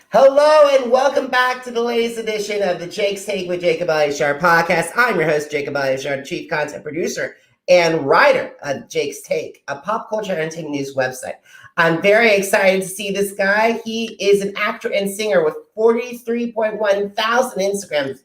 Hello and welcome back to the latest edition of the Jake's Take with Jacob Elyachar Podcast. I'm your host, Jacob Elyachar, Chief Content Producer and writer of Jake's Take, a pop culture and entertainment news website. I'm very excited to see this guy. He is an actor and singer with 43.1 thousand Instagram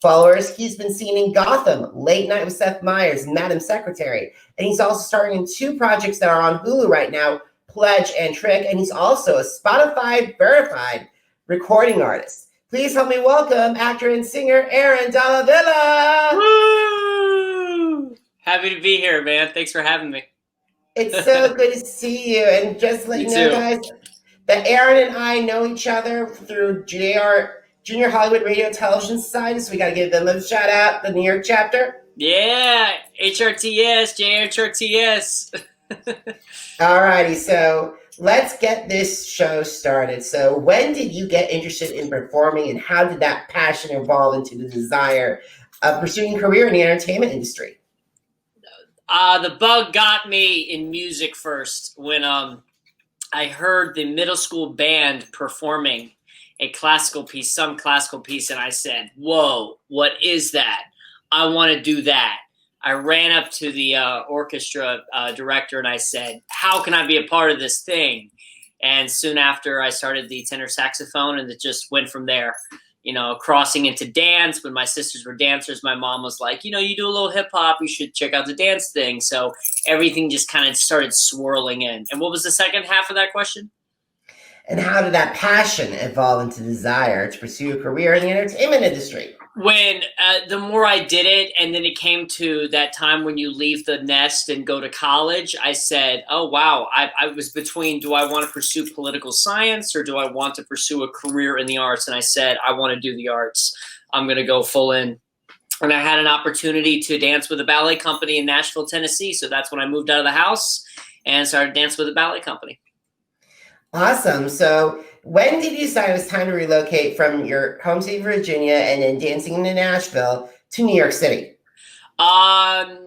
followers. He's been seen in Gotham Late Night with Seth Meyers and Madam Secretary. And he's also starring in two projects that are on Hulu right now, Pledge and Trick. And he's also a Spotify verified recording artist. Please help me welcome actor and singer Aaron Dalla Villa. Woo! Happy to be here, man. Thanks for having me. It's so good to see you. And just to let you know, guys, that Aaron and I know each other through Junior Hollywood Radio Television Society, so we got to give them a shout out, the New York chapter. Yeah, HRTS, JHRTS. All righty, so let's get this show started. So when did you get interested in performing, and how did that passion evolve into the desire of pursuing a career in the entertainment industry? The bug got me in music first when I heard the middle school band performing a classical piece, some classical piece, and I said, whoa, what is that? I want to do that. I ran up to the orchestra director and I said, how can I be a part of this thing? And soon after I started the tenor saxophone, and it just went from there, crossing into dance. When my sisters were dancers, my mom was like, you do a little hip hop, you should check out the dance thing. So everything just kind of started swirling in. And what was the second half of that question? And how did that passion evolve into desire to pursue a career in the entertainment industry? When the more I did it, and then it came to that time when you leave the nest and go to college, I said, oh, wow, I was between, do I want to pursue political science or do I want to pursue a career in the arts? And I said, I want to do the arts. I'm going to go full in. And I had an opportunity to dance with a ballet company in Nashville, Tennessee. So that's when I moved out of the house and started dancing with a ballet company. Awesome. So when did you decide it was time to relocate from your home state, Virginia, and then dancing in Nashville to New York City? The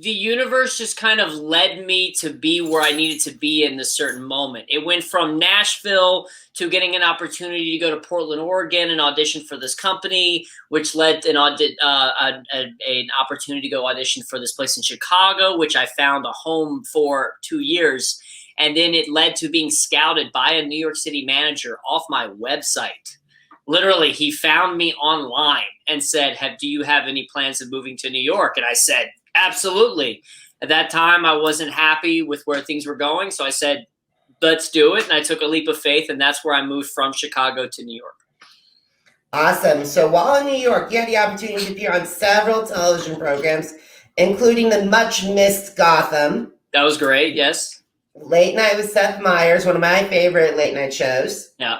universe just kind of led me to be where I needed to be in this certain moment. It went from Nashville to getting an opportunity to go to Portland, Oregon, and audition for this company, which led an opportunity to go audition for this place in Chicago, which I found a home for 2 years. And then it led to being scouted by a New York City manager off my website. Literally, he found me online and said, do you have any plans of moving to New York? And I said, absolutely. At that time, I wasn't happy with where things were going. So I said, let's do it. And I took a leap of faith. And that's where I moved from Chicago to New York. Awesome. So while in New York, you had the opportunity to appear on several television programs, including the much missed Gotham. That was great. Yes. Late Night with Seth Meyers, one of my favorite late night shows. Yeah.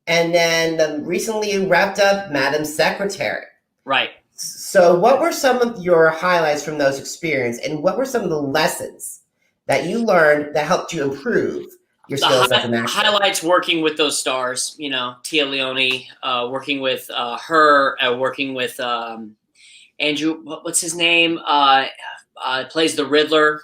And then recently you wrapped up Madam Secretary. Right. So what were some of your highlights from those experiences, and what were some of the lessons that you learned that helped you improve your skills as an actor? Highlights working with those stars, Tia Leone, working with her, working with Andrew, what's his name? Plays the Riddler.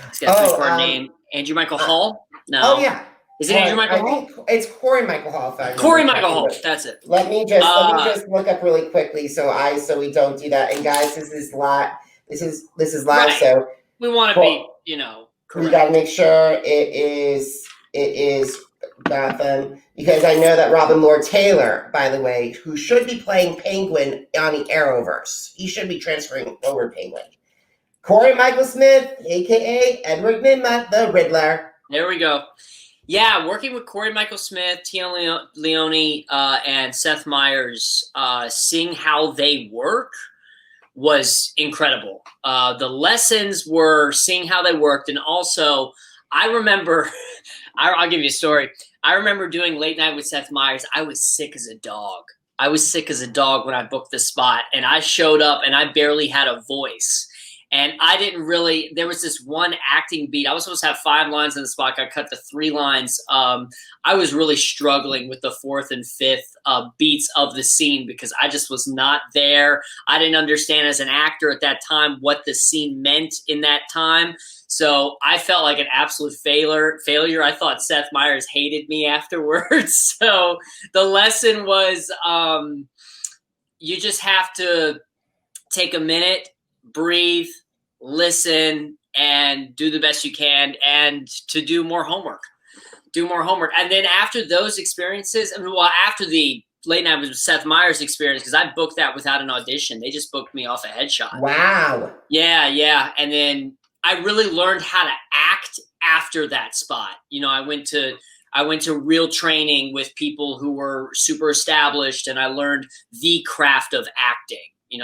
He's got a three-part name. Andrew Michael Hall? No. Oh, yeah. Is it Andrew Michael Hall? It's Corey Michael Hall. Corey Michael Hall. That's it. Let me just look up really quickly so we don't do that. And guys, this is live. This is live. Right. So we want to be, correct. We got to make sure it is Gotham, because I know that Robin Lord Taylor, by the way, who should be playing Penguin on the Arrowverse, he should be transferring over Penguin. Corey Michael Smith, a.k.a. Edward Nygma, the Riddler. There we go. Yeah, working with Corey Michael Smith, Tia Leone, and Seth Meyers, seeing how they work was incredible. The lessons were seeing how they worked, and also I remember, I'll give you a story. I remember doing Late Night with Seth Meyers. I was sick as a dog. When I booked the spot, and I showed up and I barely had a voice. And I didn't really, there was this one acting beat. I was supposed to have 5 lines in the spot. I cut to 3 lines. I was really struggling with the 4th and 5th beats of the scene because I just was not there. I didn't understand as an actor at that time what the scene meant in that time. So I felt like an absolute failure. I thought Seth Meyers hated me afterwards. So the lesson was you just have to take a minute, breathe, listen, and do the best you can, and to do more homework. And then after those experiences, after the Late Night with Seth Meyers experience, because I booked that without an audition. They just booked me off a headshot. Wow. Yeah. And then I really learned how to act after that spot. I went to real training with people who were super established, and I learned the craft of acting.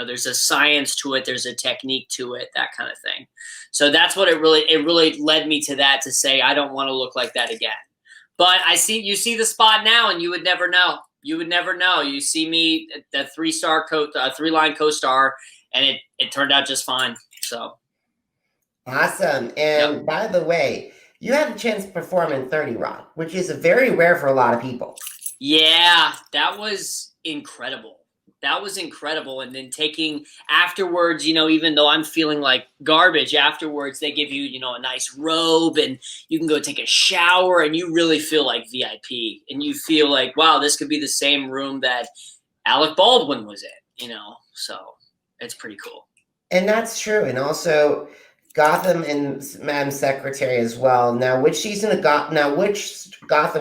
There's a science to it. There's a technique to it, that kind of thing. So that's what it really led me to that, to say, I don't want to look like that again. But you see the spot now, and you would never know. You see me, the three-line co-star, and it turned out just fine. So awesome. And by the way, you had a chance to perform in 30 Rock, which is very rare for a lot of people. Yeah, that was incredible. And then taking afterwards, even though I'm feeling like garbage afterwards, they give you, a nice robe, and you can go take a shower, and you really feel like VIP, and you feel like, wow, this could be the same room that Alec Baldwin was in, so it's pretty cool. And that's true. And also Gotham and Madam Secretary as well. Now, which season of Gotham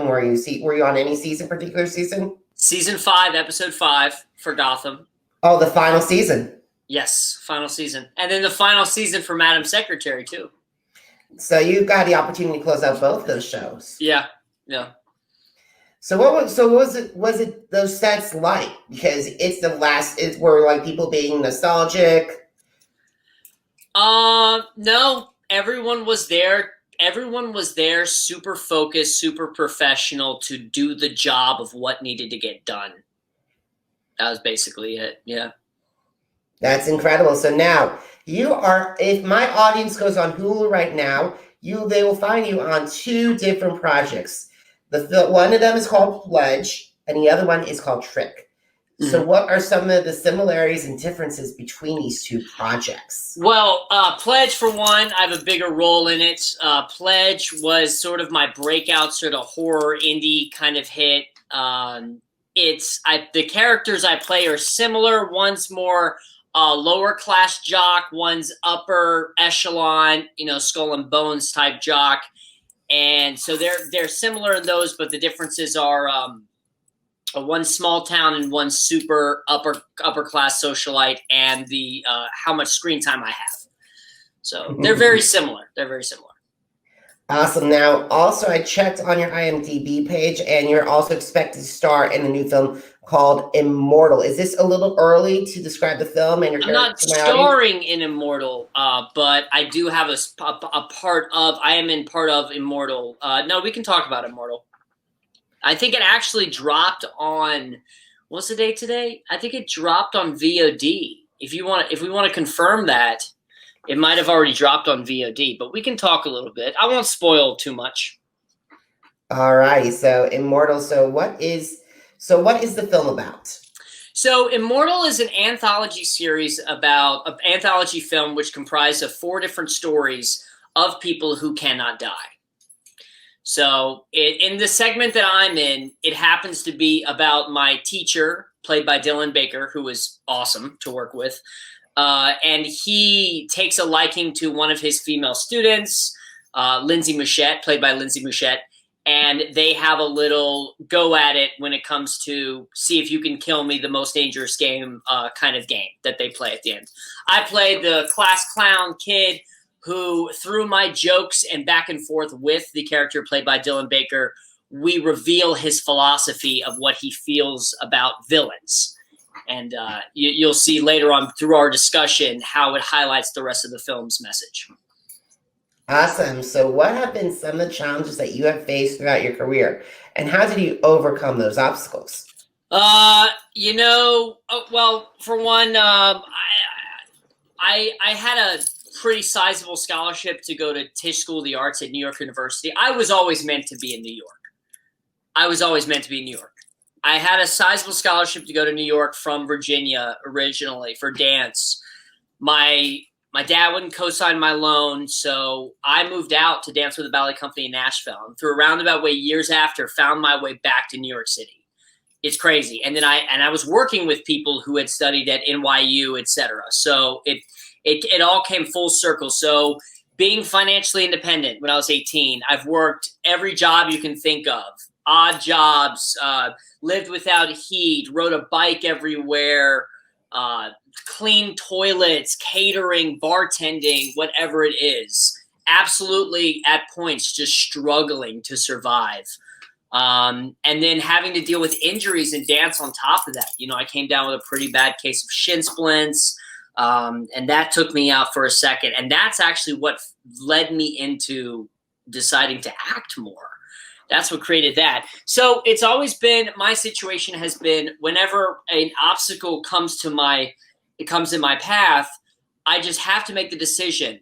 were you? Were you on any particular season? Season 5, episode 5 for Gotham. Oh, the final season. Yes, final season. And then the final season for Madam Secretary, too. So you got the opportunity to close out both those shows. Yeah. So what was it those sets like? Because were like people being nostalgic? No, everyone was there. Everyone was there, super focused, super professional, to do the job of what needed to get done. That was basically it. Yeah. That's incredible. So now if my audience goes on Hulu right now, they will find you on 2 different projects. One of them is called Pledge, and the other one is called Trick. So what are some of the similarities and differences between these 2 projects? Well, Pledge, for one, I have a bigger role in it. Pledge was sort of my breakout sort of horror indie kind of hit. The characters I play are similar. One's more lower class jock, one's upper echelon, skull and bones type jock. And so they're similar in those, but the differences are one small town and one super upper class socialite, and the how much screen time I have. So they're very similar. Awesome. Now, also, I checked on your IMDb page, and you're also expected to star in a new film called Immortal. Is this a little early to describe the film? And I'm not starring in Immortal, but I do have a part of. I am in part of Immortal. No, we can talk about Immortal. I think it actually dropped on. What's the date today? I think it dropped on VOD. If we want to confirm that, it might have already dropped on VOD. But we can talk a little bit. I won't spoil too much. All right. So Immortal. So what is the film about? So Immortal is an anthology series about an anthology film which comprised of 4 different stories of people who cannot die. So in the segment that I'm in, it happens to be about my teacher, played by Dylan Baker, who was awesome to work with. And he takes a liking to one of his female students, Lindsay Mouchette, played by Lindsay Mouchette. And they have a little go at it when it comes to see if you can kill me, the most dangerous game kind of game that they play at the end. I played the class clown kid who, through my jokes and back and forth with the character played by Dylan Baker, we reveal his philosophy of what he feels about villains. And you'll see later on through our discussion how it highlights the rest of the film's message. Awesome. So what have been some of the challenges that you have faced throughout your career, and how did you overcome those obstacles? Well, for one, I had a pretty sizable scholarship to go to Tisch School of the Arts at New York University. I was always meant to be in New York. I had a sizable scholarship to go to New York from Virginia originally for dance. My my dad wouldn't co-sign my loan, so I moved out to dance with the ballet company in Nashville. And through a roundabout way, years after, found my way back to New York City. It's crazy. And then I was working with people who had studied at NYU, etc. So it all came full circle. So being financially independent when I was 18, I've worked every job you can think of, odd jobs, lived without heat, rode a bike everywhere, clean toilets, catering, bartending, whatever it is. Absolutely at points just struggling to survive. And then having to deal with injuries and dance on top of that. I came down with a pretty bad case of shin splints. And that took me out for a second. And that's actually what led me into deciding to act more. That's what created that. So it's always been, my situation has been, whenever an obstacle comes in my path, I just have to make the decision.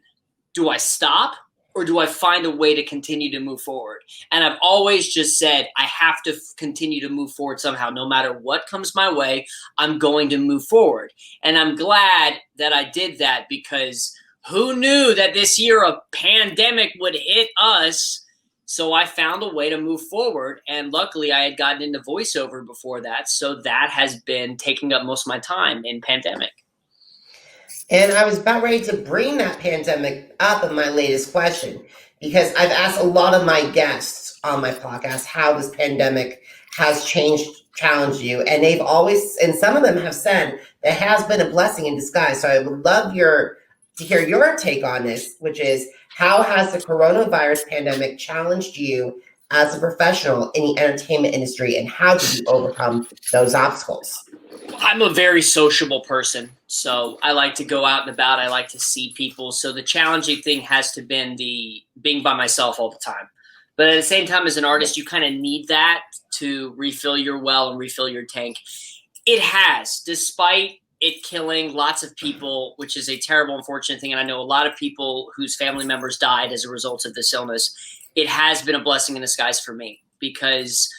Do I stop or do I find a way to continue to move forward? And I've always just said, I have to continue to move forward somehow. No matter what comes my way, I'm going to move forward. And I'm glad that I did that, because who knew that this year a pandemic would hit us? So I found a way to move forward. And luckily I had gotten into voiceover before that. So that has been taking up most of my time in pandemic. And I was about ready to bring that pandemic up in my latest question, because I've asked a lot of my guests on my podcast how this pandemic has challenged you. And they've always, and some of them have said that it has been a blessing in disguise. So I would love to hear your take on this, which is, how has the coronavirus pandemic challenged you as a professional in the entertainment industry, and how did you overcome those obstacles? I'm a very sociable person, so I like to go out and about. I like to see people. So the challenging thing has to been the being by myself all the time. But at the same time, as an artist, you kind of need that to refill your well and refill your tank. It has, despite it killing lots of people, which is a terrible, unfortunate thing. And I know a lot of people whose family members died as a result of this illness. It has been a blessing in disguise for me, because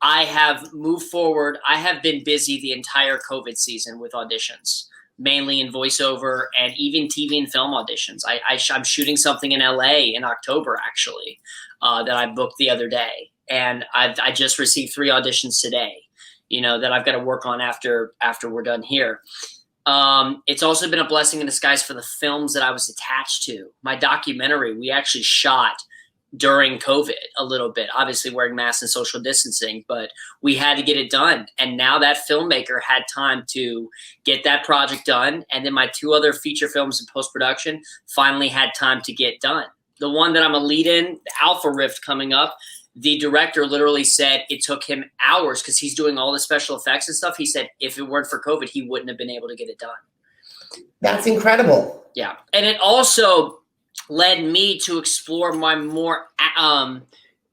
I have moved forward. I have been busy the entire COVID season with auditions, mainly in voiceover and even TV and film auditions. I'm shooting something in LA in October, actually, that I booked the other day. And I just received 3 auditions today, that I've got to work on after we're done here. It's also been a blessing in disguise for the films that I was attached to. My documentary, we actually shot during COVID a little bit, obviously wearing masks and social distancing, but we had to get it done. And now that filmmaker had time to get that project done. And then my 2 other feature films in post-production finally had time to get done. The one that I'm a lead in, Alpha Rift, coming up, the director literally said it took him hours, because he's doing all the special effects and stuff. He said if it weren't for COVID, he wouldn't have been able to get it done. That's incredible. Yeah. And it also led me to explore my more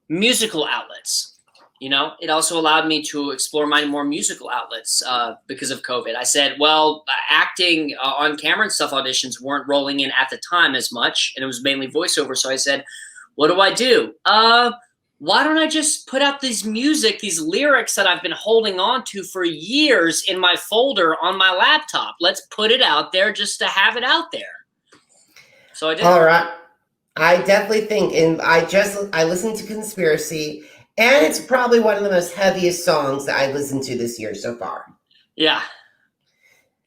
musical outlets. It also allowed me to explore my more musical outlets because of COVID. I said, well, acting on camera and stuff auditions weren't rolling in at the time as much, and it was mainly voiceover. So I said, what do? Why don't I just put out these lyrics that I've been holding on to for years in my folder on my laptop? Let's put it out there just to have it out there. So I did. All right. I definitely think, and I listened to Conspiracy, and it's probably one of the most heaviest songs that I listened to this year so far. Yeah.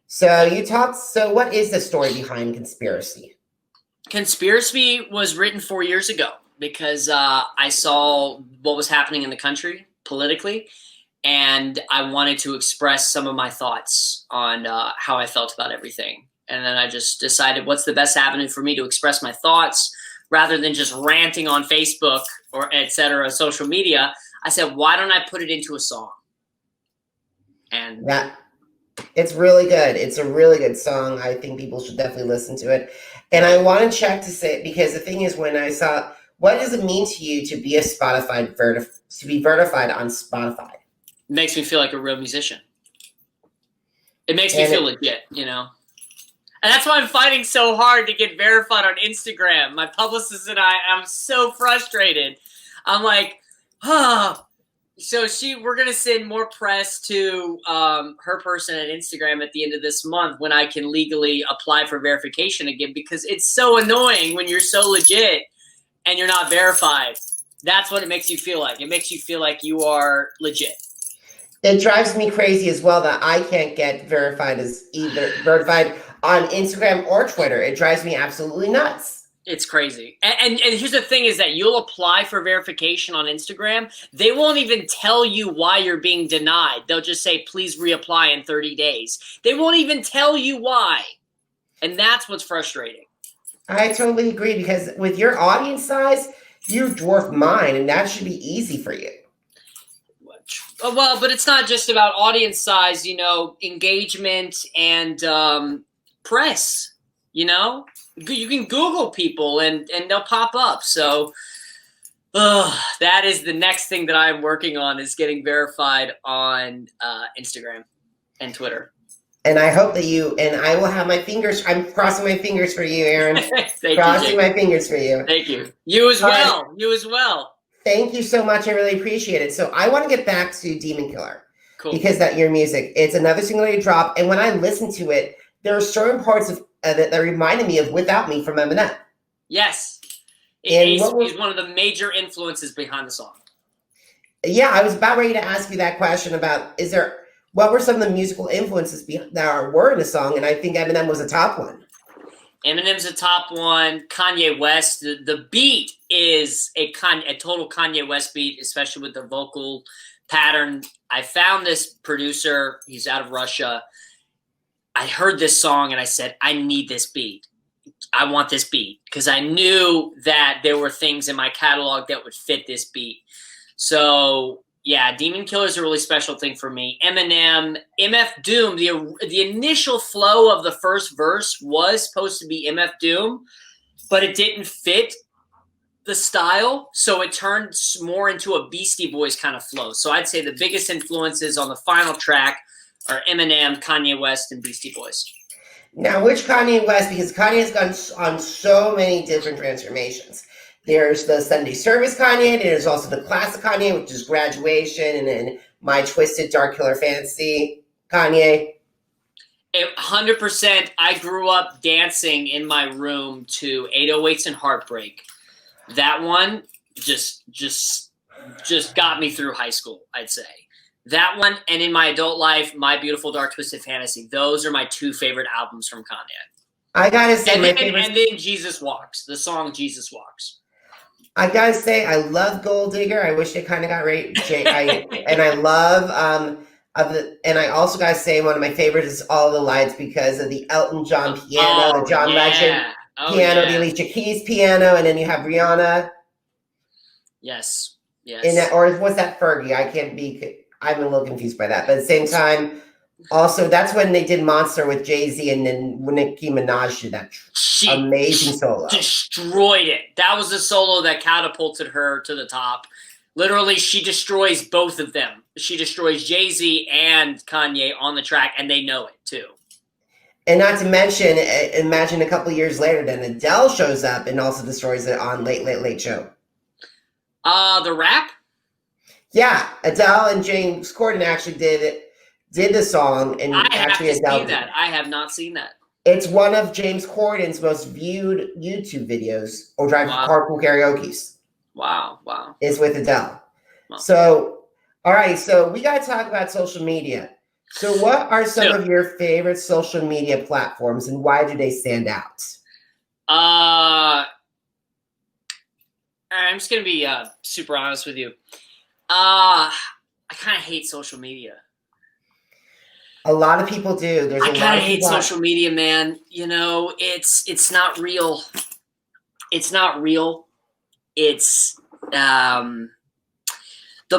So what is the story behind Conspiracy? Conspiracy was written 4 years ago, because I saw what was happening in the country politically, and I wanted to express some of my thoughts on how I felt about everything. And then I just decided, what's the best avenue for me to express my thoughts rather than just ranting on Facebook or et cetera, social media? I said, why don't I put it into a song? And it's really good. It's a really good song. I think people should definitely listen to it. And I want to check to say, because the thing is, when I saw, what does it mean to you to be verified on Spotify? It makes me feel like a real musician. It makes me feel legit, And that's why I'm fighting so hard to get verified on Instagram. My publicist and I'm so frustrated. I'm like, So we're gonna send more press to her person at Instagram at the end of this month when I can legally apply for verification again, because it's so annoying when you're so legit and you're not verified. That's what it makes you feel like. It makes you feel like you are legit. It drives me crazy as well that I can't get verified on Instagram or Twitter. It drives me absolutely nuts. It's crazy. And here's the thing is that you'll apply for verification on Instagram. They won't even tell you why you're being denied. They'll just say, please reapply in 30 days. They won't even tell you why. And that's what's frustrating. I totally agree, because with your audience size, you dwarf mine, and that should be easy for you. Well, but it's not just about audience size, engagement and press, You can Google people and they'll pop up. So that is the next thing that I'm working on, is getting verified on Instagram and Twitter. And I hope that I will have my fingers. I'm crossing my fingers for you, Aaron. Crossing my fingers for you. Thank you. You as well. You as well. Thank you so much. I really appreciate it. So I want to get back to Demon Killer. Cool. Because your music, it's another single you drop. And when I listen to it, there are certain parts of that reminded me of Without Me from Eminem. Yes. He's one of the major influences behind the song. Yeah, I was about ready to ask you that question about, what were some of the musical influences that were in the song? And I think Eminem was a top one. Eminem's a top one. Kanye West, the beat is a total Kanye West beat, especially with the vocal pattern. I found this producer. He's out of Russia. I heard this song and I said, I need this beat. I want this beat, because I knew that there were things in my catalog that would fit this beat. So yeah, Demon Killer is a really special thing for me. Eminem, MF Doom, the initial flow of the first verse was supposed to be MF Doom, but it didn't fit the style, so it turned more into a Beastie Boys kind of flow. So I'd say the biggest influences on the final track are Eminem, Kanye West, and Beastie Boys. Now, which Kanye West? Because Kanye has gone on so many different transformations. There's the Sunday Service Kanye, there's also the classic Kanye, which is Graduation, and then My Twisted Dark Killer Fantasy Kanye. 100%. I grew up dancing in my room to 808s and Heartbreak. That one just got me through high school, I'd say. That one, and in my adult life, My Beautiful Dark Twisted Fantasy. Those are my two favorite albums from Kanye. I gotta say, and then Jesus Walks, the song Jesus Walks. I gotta say, I love Gold Digger. I wish it kind of got right. And I love and I also gotta say, one of my favorites is All the Lights, because of the Elton John piano, the John Legend piano, the Alicia Keys piano, and then you have Rihanna. Yes. Or was that Fergie? I'm a little confused by that. But at the same time, also, that's when they did Monster with Jay-Z, and then when Nicki Minaj did that amazing solo. Destroyed it. That was the solo that catapulted her to the top. Literally, she destroys both of them. She destroys Jay-Z and Kanye on the track, and they know it, too. And not to mention, imagine a couple years later, then Adele shows up and also destroys it on Late Late Late Show. The rap? Yeah, Adele and James Corden actually did the song, and I actually have Adele seen that. I have not seen that. It's one of James Corden's most viewed YouTube videos, or carpool karaoke's. Wow. Is with Adele. Wow. So, all right, so we got to talk about social media. So what are some of your favorite social media platforms, and why do they stand out? I'm just going to be super honest with you. I kind of hate social media. A lot of people do. I kind of hate social media, man. It's not real. It's not real. It's the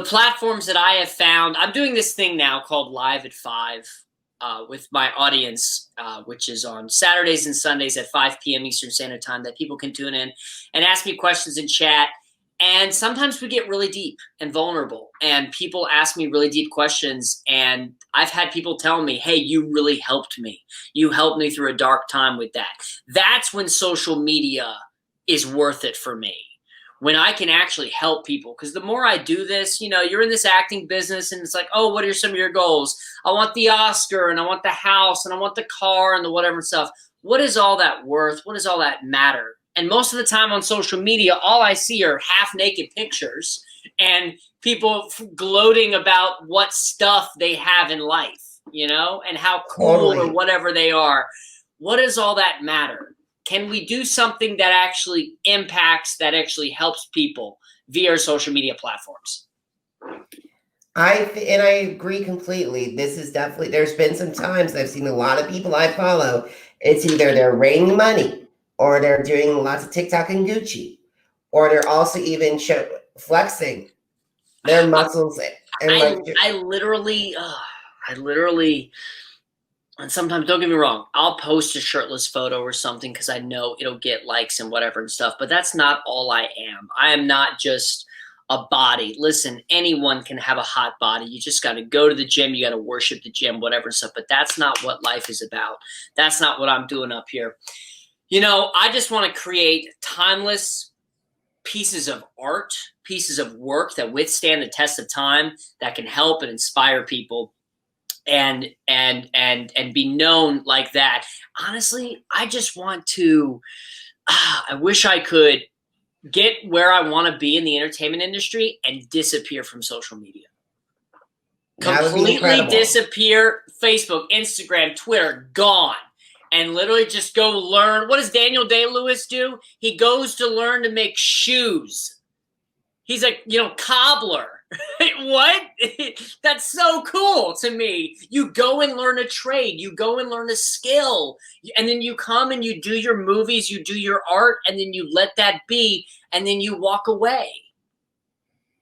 platforms that I have found. I'm doing this thing now called Live at 5 with my audience, which is on Saturdays and Sundays at 5 p.m. Eastern Standard Time, that people can tune in and ask me questions in chat. And sometimes we get really deep and vulnerable, and people ask me really deep questions. And I've had people tell me, hey, you really helped me. You helped me through a dark time with that. That's when social media is worth it for me. when I can actually help people. Because the more I do this, you're in this acting business and it's like, oh, what are some of your goals? I want the Oscar and I want the house and I want the car and the whatever stuff. What is all that worth? What does all that matter? And most of the time on social media, all I see are half-naked pictures and people gloating about what stuff they have in life, and how cool or whatever they are. What does all that matter? Can we do something that actually impacts, that actually helps people via social media platforms? I agree completely. This is definitely, there's been some times I've seen a lot of people I follow. It's either they're raining money or they're doing lots of TikTok and Gucci, or they're also even flexing their muscles. And I literally, and sometimes, don't get me wrong, I'll post a shirtless photo or something because I know it'll get likes and whatever and stuff, but that's not all I am. I am not just a body. Listen, anyone can have a hot body. You just got to go to the gym. You got to worship the gym, whatever stuff, but that's not what life is about. That's not what I'm doing up here. I just want to create timeless pieces of art, pieces of work that withstand the test of time, that can help and inspire people. And be known like that. Honestly, I just want to, I wish I could get where I want to be in the entertainment industry and disappear from social media. Completely disappear. Facebook, Instagram, Twitter, gone. And literally just go learn. What does Daniel Day-Lewis do? He goes to learn to make shoes. He's like, cobbler. What? That's so cool to me. You go and learn a trade. You go and learn a skill. And then you come and you do your movies, you do your art, and then you let that be, and then you walk away.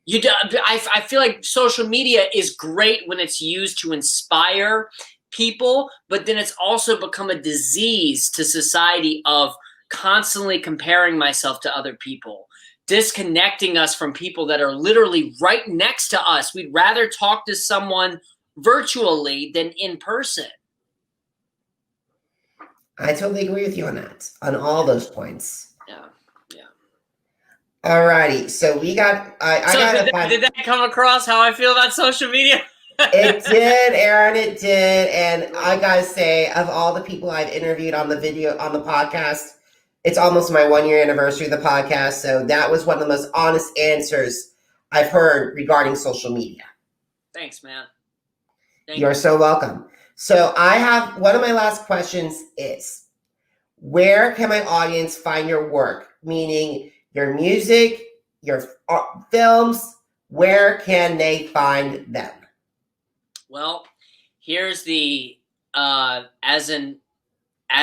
I feel like social media is great when it's used to inspire people, but then it's also become a disease to society of constantly comparing myself to other people, disconnecting us from people that are literally right next to us. We'd rather talk to someone virtually than in person. I totally agree with you on that, on all those points. Yeah. All righty. So we got, did that come across how I feel about social media? It did, Aaron, it did. And I got to say, of all the people I've interviewed on the podcast, it's almost my 1-year anniversary of the podcast. So that was one of the most honest answers I've heard regarding social media. Thanks, man. You're so welcome. So I have, one of my last questions is, where can my audience find your work? Meaning your music, your films, where can they find them? Well, here's the, as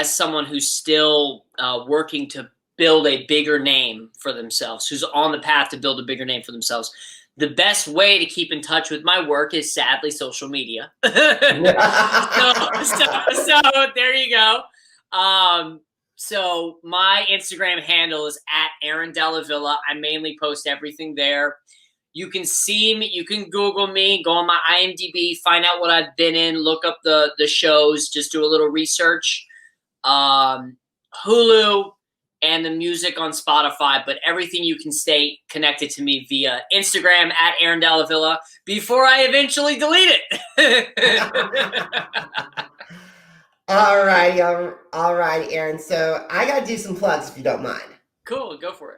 someone who's still working to build a bigger name for themselves, who's on the path to build a bigger name for themselves, the best way to keep in touch with my work is sadly social media. so there you go. So my Instagram handle is @Aaron Dalla Villa. I mainly post everything there. You can see me. You can Google me. Go on my IMDb. Find out what I've been in. Look up the shows. Just do a little research. Hulu and the music on Spotify. But everything you can stay connected to me via Instagram @Aaron Dalla Villa before I eventually delete it. All right, Aaron. So I got to do some plugs if you don't mind. Cool. Go for it.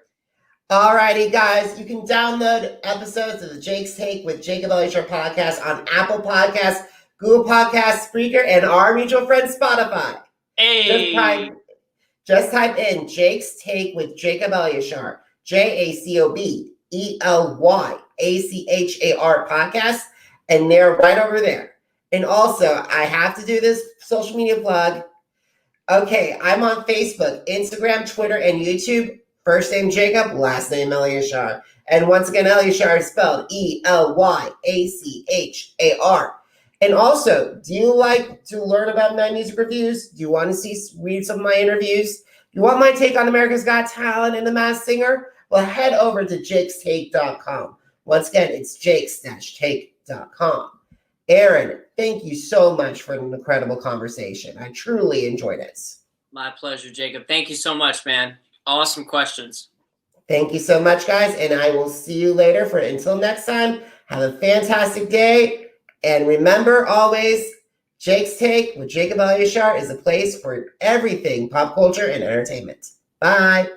Alrighty, guys, you can download episodes of the Jake's Take with Jacob Elyachar Podcast on Apple Podcasts, Google Podcasts, Spreaker, and our mutual friend Spotify. Hey! Just type in Jake's Take with Jacob Elyachar, JACOBELYACHAR Podcast, and they're right over there. And also, I have to do this social media plug. Okay, I'm on Facebook, Instagram, Twitter, and YouTube. First name Jacob, last name Elyachar. And once again, Elyachar is spelled ELYACHAR. And also, do you like to learn about my music reviews? Do you want to read some of my interviews? Do you want my take on America's Got Talent and The Masked Singer? Well, head over to jakestake.com. Once again, it's jakes-take.com. Aaron, thank you so much for an incredible conversation. I truly enjoyed it. My pleasure, Jacob. Thank you so much, man. Awesome questions. Thank you so much, guys, and I will see you later. Until next time, have a fantastic day, and remember always, Jake's Take with Jacob Elyachar is a place for everything pop culture and entertainment. Bye.